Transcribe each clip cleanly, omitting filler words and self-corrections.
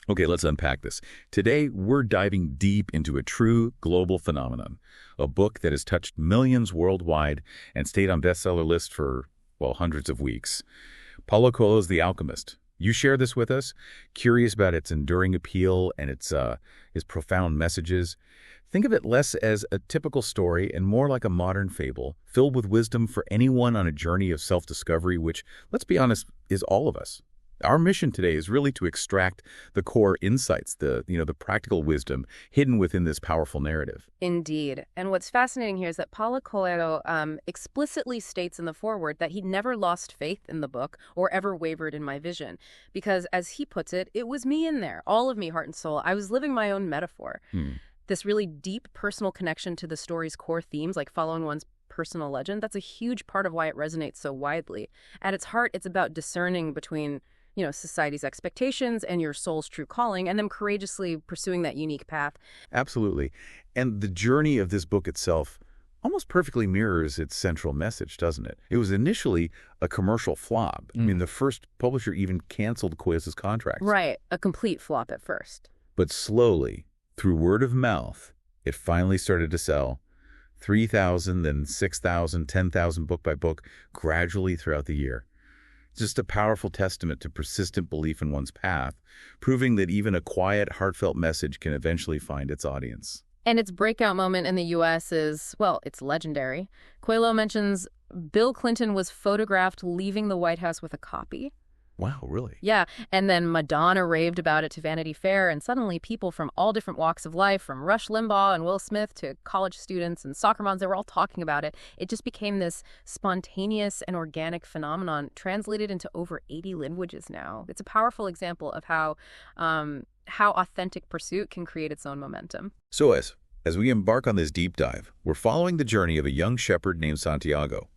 Okay, let's unpack this. Today, we're diving deep into a true global phenomenon, a book that has touched millions worldwide and stayed on bestseller lists for, well, hundreds of weeks. Paulo Coelho's The Alchemist. You share this with us, curious about its enduring appeal and its profound messages. Think of it less as a typical story and more like a modern fable, filled with wisdom for anyone on a journey of self-discovery, which, let's be honest, is all of us. Our mission today is really to extract the core insights, the practical wisdom hidden within this powerful narrative. Indeed. And what's fascinating here is that Paulo Coelho explicitly states in the foreword that he never lost faith in the book or ever wavered in my vision. Because, as he puts it, it was me in there, all of me, heart and soul. I was living my own metaphor. This really deep personal connection to the story's core themes, like following one's personal legend, that's a huge part of why it resonates so widely. At its heart, it's about discerning between society's expectations and your soul's true calling, and them courageously pursuing that unique path. Absolutely. And the journey of this book itself almost perfectly mirrors its central message, doesn't it? It was initially a commercial flop. I mean, the first publisher even canceled Coelho's contract. Right, a complete flop at first. But slowly, through word of mouth, it finally started to sell. 3,000, then 6,000, 10,000 book by book, gradually throughout the year. Just a powerful testament to persistent belief in one's path, proving that even a quiet, heartfelt message can eventually find its audience. And its breakout moment in the U.S. is, well, it's legendary. Coelho mentions Bill Clinton was photographed leaving the White House with a copy. Wow, really? Yeah, and then Madonna raved about it to Vanity Fair, and suddenly people from all different walks of life, from Rush Limbaugh and Will Smith to college students and soccer moms, they were all talking about it. It just became this spontaneous and organic phenomenon translated into over 80 languages now. It's a powerful example of how authentic pursuit can create its own momentum. So as we embark on this deep dive, we're following the journey of a young shepherd named Santiago.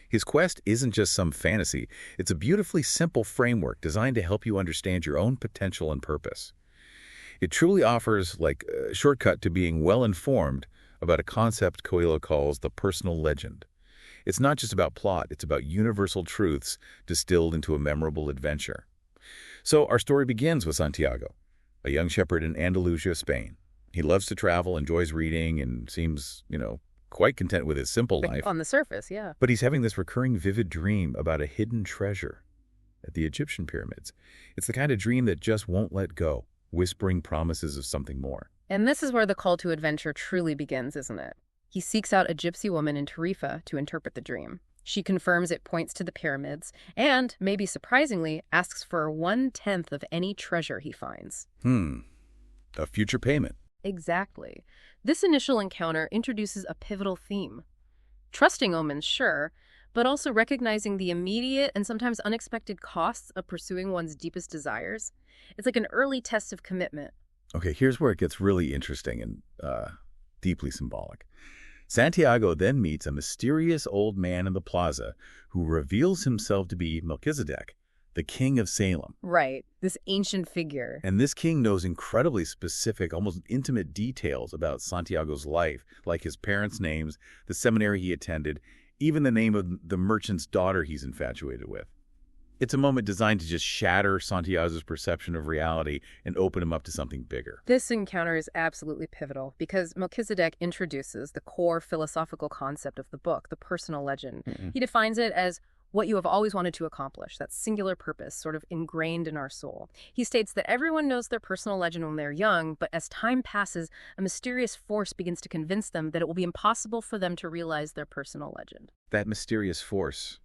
His quest isn't just some fantasy. It's a beautifully simple framework designed to help you understand your own potential and purpose. It truly offers like a shortcut to being well-informed about a concept Coelho calls the personal legend. It's not just about plot, it's about universal truths distilled into a memorable adventure. So our story begins with Santiago, a young shepherd in Andalusia, Spain. He loves to travel, enjoys reading, and seems, quite content with his simple life. On the surface, yeah. But he's having this recurring vivid dream about a hidden treasure at the Egyptian pyramids. It's the kind of dream that just won't let go, whispering promises of something more. And this is where the call to adventure truly begins, isn't it? He seeks out a gypsy woman in Tarifa to interpret the dream. She confirms it points to the pyramids and, maybe surprisingly, asks for 1/10 of any treasure he finds. A future payment. Exactly. This initial encounter introduces a pivotal theme. Trusting omens, sure, but also recognizing the immediate and sometimes unexpected costs of pursuing one's deepest desires. It's like an early test of commitment. Okay, here's where it gets really interesting and deeply symbolic. Santiago then meets a mysterious old man in the plaza who reveals himself to be Melchizedek, the king of Salem. Right, this ancient figure. And this king knows incredibly specific, almost intimate details about Santiago's life, like his parents' names, the seminary he attended, even the name of the merchant's daughter he's infatuated with. It's a moment designed to just shatter Santiago's perception of reality and open him up to something bigger. This encounter is absolutely pivotal because Melchizedek introduces the core philosophical concept of the book, the personal legend. He defines it as what you have always wanted to accomplish, that singular purpose sort of ingrained in our soul. He states that everyone knows their personal legend when they're young, but as time passes, a mysterious force begins to convince them that it will be impossible for them to realize their personal legend. That mysterious force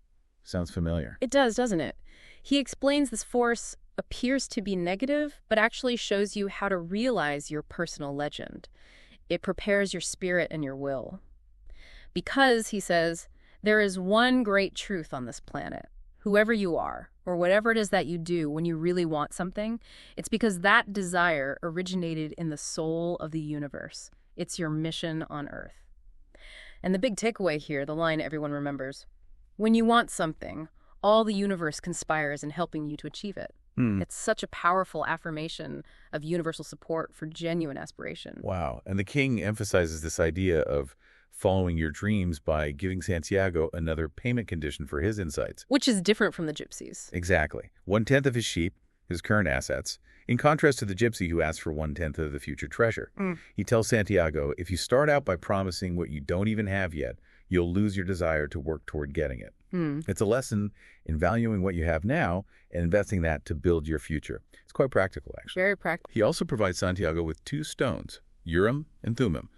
sounds familiar. It does, doesn't it? He explains this force appears to be negative, but actually shows you how to realize your personal legend. It prepares your spirit and your will. Because, he says, there is one great truth on this planet. Whoever you are, or whatever it is that you do when you really want something, it's because that desire originated in the soul of the universe. It's your mission on Earth. And the big takeaway here, the line everyone remembers, when you want something, all the universe conspires in helping you to achieve it. It's such a powerful affirmation of universal support for genuine aspiration. Wow. And the king emphasizes this idea of following your dreams by giving Santiago another payment condition for his insights. Which is different from the gypsies. Exactly. 1/10 of his sheep, his current assets, In contrast to the gypsy who asks for 1/10 of the future treasure, he tells Santiago, if you start out by promising what you don't even have yet, you'll lose your desire to work toward getting it. It's a lesson in valuing what you have now and investing that to build your future. It's quite practical, actually. Very practical. He also provides Santiago with 2 stones, Urim and Thummim.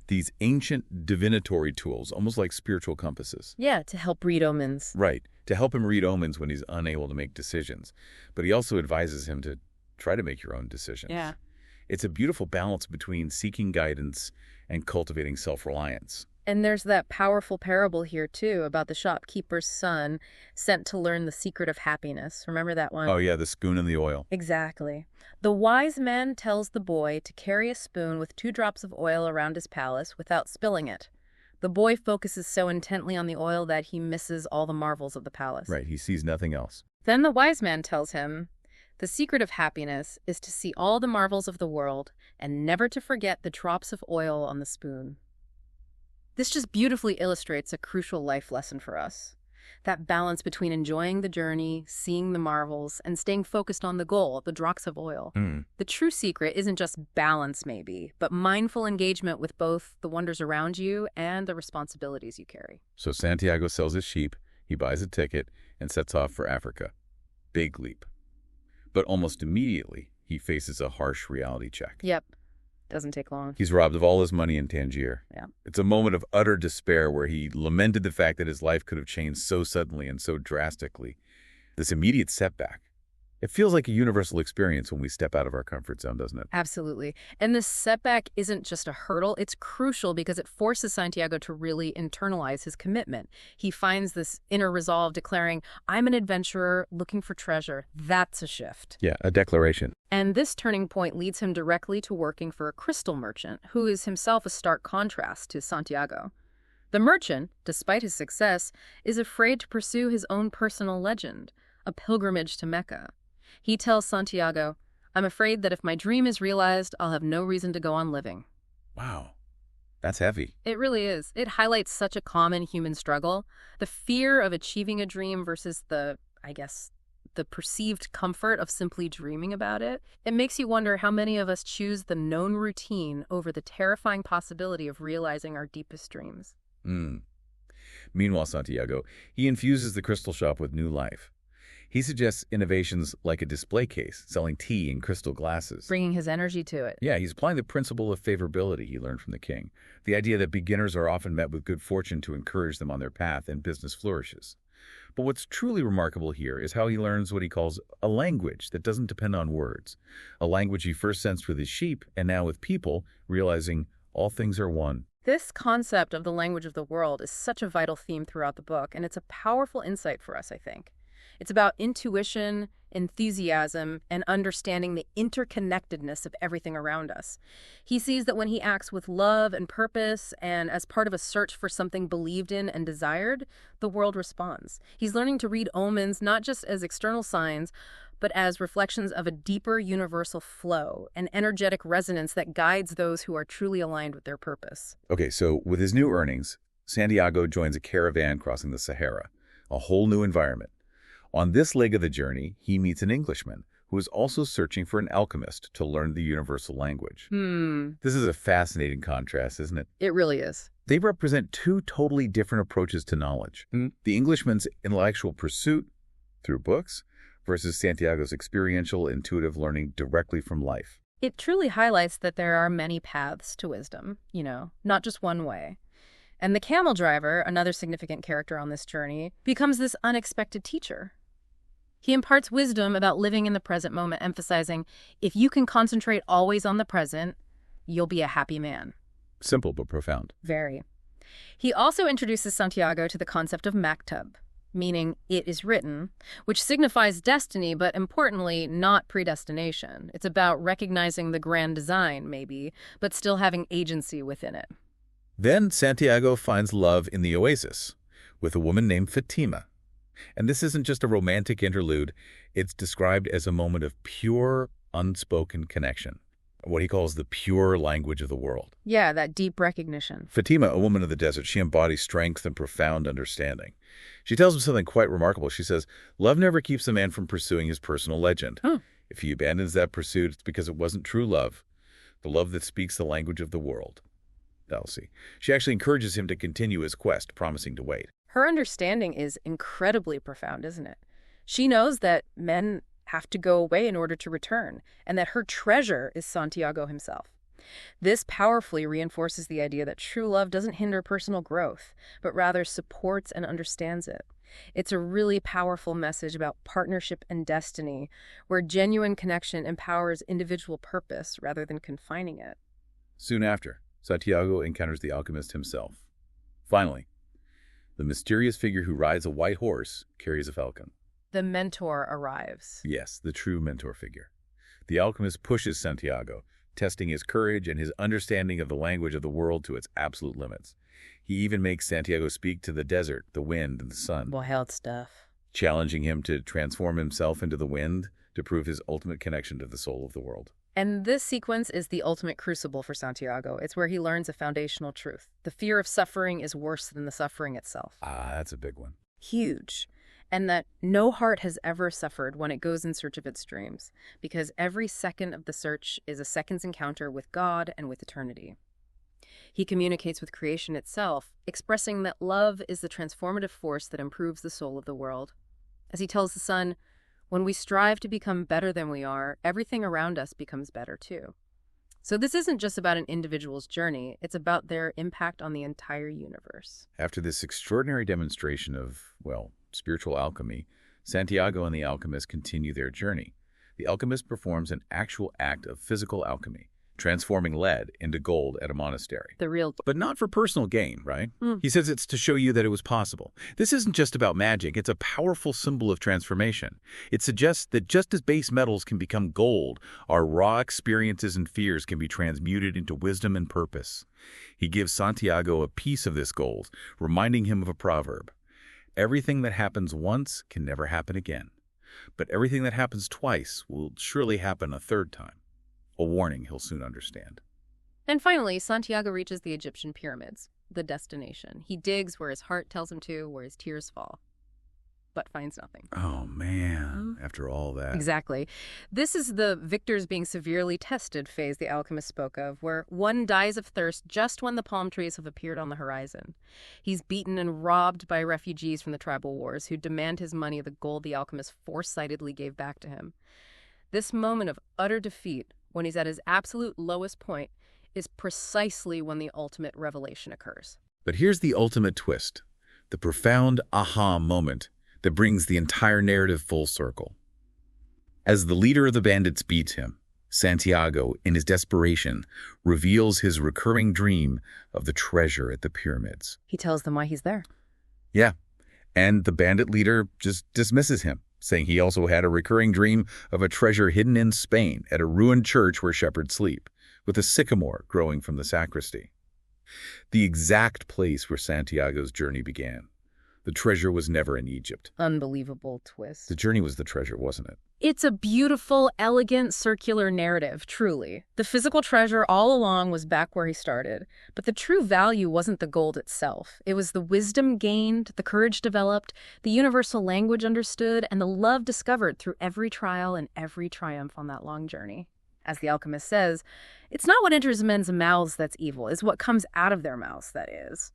These ancient divinatory tools, almost like spiritual compasses. Yeah, to help read omens. Right, to help him read omens when he's unable to make decisions. But he also advises him to try to make your own decisions. Yeah. It's a beautiful balance between seeking guidance and cultivating self-reliance. And there's that powerful parable here, too, about the shopkeeper's son sent to learn the secret of happiness. Remember that one? Oh, yeah, the spoon and the oil. Exactly. The wise man tells the boy to carry a spoon with 2 drops of oil around his palace without spilling it. The boy focuses so intently on the oil that he misses all the marvels of the palace. Right, he sees nothing else. Then the wise man tells him, the secret of happiness is to see all the marvels of the world and never to forget the drops of oil on the spoon. This just beautifully illustrates a crucial life lesson for us. That balance between enjoying the journey, seeing the marvels, and staying focused on the goal, the drops of oil. The true secret isn't just balance, maybe, but mindful engagement with both the wonders around you and the responsibilities you carry. So Santiago sells his sheep, he buys a ticket, and sets off for Africa. Big leap. But almost immediately, he faces a harsh reality check. Yep. Doesn't take long. He's robbed of all his money in Tangier. Yeah. It's a moment of utter despair where he lamented the fact that his life could have changed so suddenly and so drastically. This immediate setback. It feels like a universal experience when we step out of our comfort zone, doesn't it? Absolutely. And this setback isn't just a hurdle. It's crucial because it forces Santiago to really internalize his commitment. He finds this inner resolve declaring, I'm an adventurer looking for treasure. That's a shift. Yeah, a declaration. And this turning point leads him directly to working for a crystal merchant, who is himself a stark contrast to Santiago. The merchant, despite his success, is afraid to pursue his own personal legend, a pilgrimage to Mecca. He tells Santiago, I'm afraid that if my dream is realized, I'll have no reason to go on living. Wow. That's heavy. It really is. It highlights such a common human struggle. The fear of achieving a dream versus the perceived comfort of simply dreaming about it. It makes you wonder how many of us choose the known routine over the terrifying possibility of realizing our deepest dreams. Meanwhile, Santiago, he infuses the crystal shop with new life. He suggests innovations like a display case, selling tea in crystal glasses. Bringing his energy to it. Yeah, he's applying the principle of favorability he learned from the king. The idea that beginners are often met with good fortune to encourage them on their path and business flourishes. But what's truly remarkable here is how he learns what he calls a language that doesn't depend on words. A language he first sensed with his sheep and now with people, realizing all things are one. This concept of the language of the world is such a vital theme throughout the book, and it's a powerful insight for us, I think. It's about intuition, enthusiasm, and understanding the interconnectedness of everything around us. He sees that when he acts with love and purpose and as part of a search for something believed in and desired, the world responds. He's learning to read omens not just as external signs, but as reflections of a deeper universal flow, an energetic resonance that guides those who are truly aligned with their purpose. Okay, so with his new earnings, Santiago joins a caravan crossing the Sahara, a whole new environment. On this leg of the journey, he meets an Englishman who is also searching for an alchemist to learn the universal language. This is a fascinating contrast, isn't it? It really is. They represent 2 totally different approaches to knowledge. The Englishman's intellectual pursuit through books versus Santiago's experiential, intuitive learning directly from life. It truly highlights that there are many paths to wisdom, not just one way. And the camel driver, another significant character on this journey, becomes this unexpected teacher. He imparts wisdom about living in the present moment, emphasizing, if you can concentrate always on the present, you'll be a happy man. Simple but profound. Very. He also introduces Santiago to the concept of maktub, meaning it is written, which signifies destiny, but importantly, not predestination. It's about recognizing the grand design, maybe, but still having agency within it. Then Santiago finds love in the oasis with a woman named Fatima. And this isn't just a romantic interlude. It's described as a moment of pure, unspoken connection, what he calls the pure language of the world. Yeah, that deep recognition. Fatima, a woman of the desert, she embodies strength and profound understanding. She tells him something quite remarkable. She says, love never keeps a man from pursuing his personal legend. If he abandons that pursuit, it's because it wasn't true love, the love that speaks the language of the world. Elsie. She actually encourages him to continue his quest, promising to wait. Her understanding is incredibly profound, isn't it? She knows that men have to go away in order to return, and that her treasure is Santiago himself. This powerfully reinforces the idea that true love doesn't hinder personal growth, but rather supports and understands it. It's a really powerful message about partnership and destiny, where genuine connection empowers individual purpose rather than confining it. Soon after, Santiago encounters the alchemist himself. Finally, the mysterious figure who rides a white horse carries a falcon. The mentor arrives. Yes, the true mentor figure. The alchemist pushes Santiago, testing his courage and his understanding of the language of the world to its absolute limits. He even makes Santiago speak to the desert, the wind, and the sun, Wild stuff. challenging him to transform himself into the wind to prove his ultimate connection to the soul of the world. And this sequence is the ultimate crucible for Santiago. It's where he learns a foundational truth. The fear of suffering is worse than the suffering itself. Ah, that's a big one. Huge. And that no heart has ever suffered when it goes in search of its dreams, because every second of the search is a second's encounter with God and with eternity. He communicates with creation itself, expressing that love is the transformative force that improves the soul of the world. As he tells the sun, when we strive to become better than we are, everything around us becomes better too. So this isn't just about an individual's journey, it's about their impact on the entire universe. After this extraordinary demonstration of, well, spiritual alchemy, Santiago and the alchemist continue their journey. The alchemist performs an actual act of physical alchemy, transforming lead into gold at a monastery. The real... But not for personal gain, right? He says it's to show you that it was possible. This isn't just about magic, it's a powerful symbol of transformation. It suggests that just as base metals can become gold, our raw experiences and fears can be transmuted into wisdom and purpose. He gives Santiago a piece of this gold, reminding him of a proverb. Everything that happens once can never happen again, but everything that happens twice will surely happen a third time. A warning he'll soon understand. And finally, Santiago reaches the Egyptian pyramids, the destination. He digs where his heart tells him to, where his tears fall, but finds nothing. Oh, man, after all that. Exactly. This is the victors being severely tested phase the alchemist spoke of, where one dies of thirst just when the palm trees have appeared on the horizon. He's beaten and robbed by refugees from the tribal wars who demand his money, the gold the alchemist foresightedly gave back to him. This moment of utter defeat, when he's at his absolute lowest point, is precisely when the ultimate revelation occurs. But here's the ultimate twist, the profound aha moment that brings the entire narrative full circle. As the leader of the bandits beats him, Santiago, in his desperation, reveals his recurring dream of the treasure at the pyramids. He tells them why he's there. Yeah, and the bandit leader just dismisses him, saying he also had a recurring dream of a treasure hidden in Spain at a ruined church where shepherds sleep, with a sycamore growing from the sacristy. The exact place where Santiago's journey began. The treasure was never in Egypt. Unbelievable twist. The journey was the treasure, wasn't it? It's a beautiful, elegant, circular narrative, truly. The physical treasure all along was back where he started, but the true value wasn't the gold itself. It was the wisdom gained, the courage developed, the universal language understood, and the love discovered through every trial and every triumph on that long journey. As the alchemist says, it's not what enters men's mouths that's evil, it's what comes out of their mouths that is.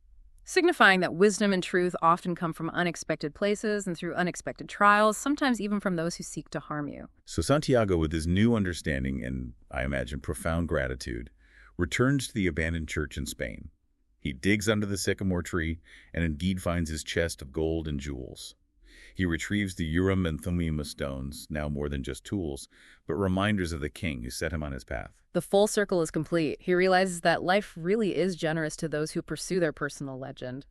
Signifying that wisdom and truth often come from unexpected places and through unexpected trials, sometimes even from those who seek to harm you. So Santiago, with his new understanding and, I imagine, profound gratitude, returns to the abandoned church in Spain. He digs under the sycamore tree and indeed finds his chest of gold and jewels. He retrieves the Urim and Thummim stones, now more than just tools, but reminders of the king who set him on his path. The full circle is complete. He realizes that life really is generous to those who pursue their personal legend.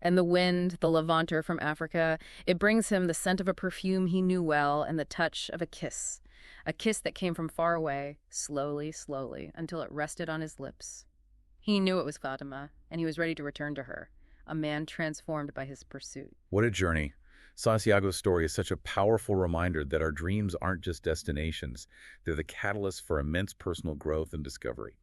And the wind, the levanter from Africa, it brings him the scent of a perfume he knew well and the touch of a kiss that came from far away, slowly, slowly, until it rested on his lips. He knew it was Fatima, and he was ready to return to her, a man transformed by his pursuit. What a journey. Santiago's story is such a powerful reminder that our dreams aren't just destinations. They're the catalyst for immense personal growth and discovery.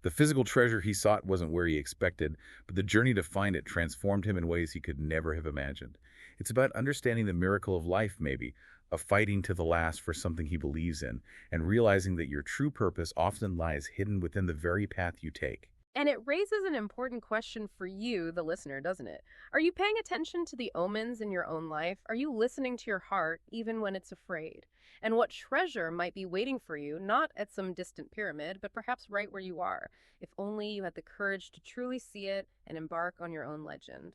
The physical treasure he sought wasn't where he expected, but the journey to find it transformed him in ways he could never have imagined. It's about understanding the miracle of life, maybe, of fighting to the last for something he believes in, and realizing that your true purpose often lies hidden within the very path you take. And it raises an important question for you, the listener, doesn't it? Are you paying attention to the omens in your own life? Are you listening to your heart even when it's afraid? And what treasure might be waiting for you, not at some distant pyramid, but perhaps right where you are, if only you had the courage to truly see it and embark on your own legend?